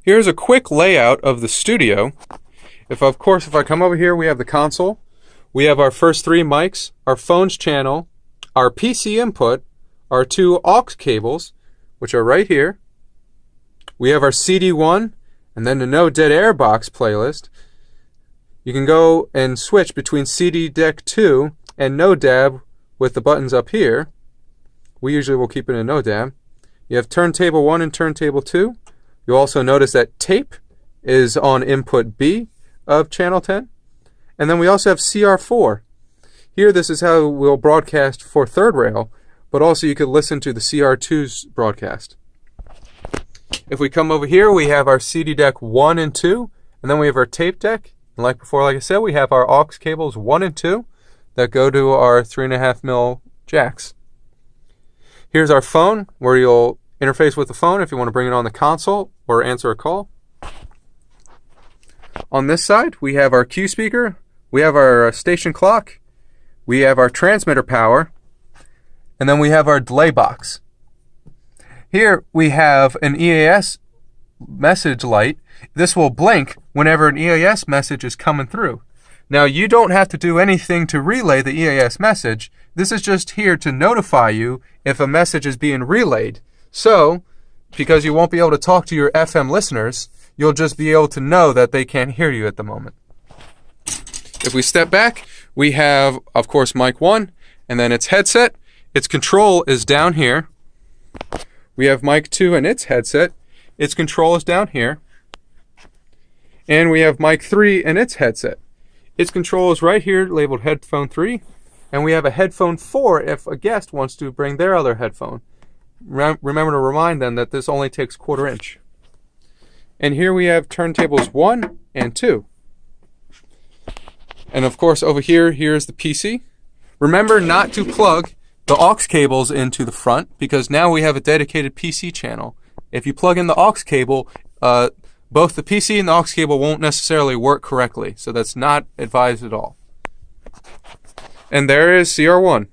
Here's a quick layout of the studio. If I come over here, we have the console. We have our first three mics, our phones channel, our PC input, our two aux cables, which are right here. We have our CD1, and then the No Dead Air Box playlist. You can go and switch between CD Deck 2 and No Dab with the buttons up here. We usually will keep it in No Dab. You have Turntable 1 and Turntable 2. You'll also notice that tape is on input B of channel 10. And then we also have CR4. Here, this is how we'll broadcast for third rail, but also you could listen to the CR2's broadcast. If we come over here, we have our CD deck 1 and 2, and then we have our tape deck. And like before, like I said, we have our aux cables 1 and 2 that go to our 3.5mm jacks. Here's our phone, where you'll interface with the phone if you want to bring it on the console or answer a call. On this side, we have our cue speaker, we have our station clock, we have our transmitter power, and then we have our delay box. Here we have an EAS message light. This will blink whenever an EAS message is coming through. Now, you don't have to do anything to relay the EAS message. This is just here to notify you if a message is being relayed. So, because you won't be able to talk to your FM listeners, you'll just be able to know that they can't hear you at the moment. If we step back, we have, of course, mic 1, and then its headset. Its control is down here. We have mic 2 and its headset. Its control is down here. And we have mic 3 and its headset. Its control is right here, labeled headphone 3. And we have a headphone 4 if a guest wants to bring their other headphone. Remember to remind them that this only takes 1/4 inch. And here we have turntables 1 and 2. And of course over here, here's the PC. Remember not to plug the aux cables into the front, because now we have a dedicated PC channel. If you plug in the aux cable, both the PC and the aux cable won't necessarily work correctly, so that's not advised at all. And there is CR1.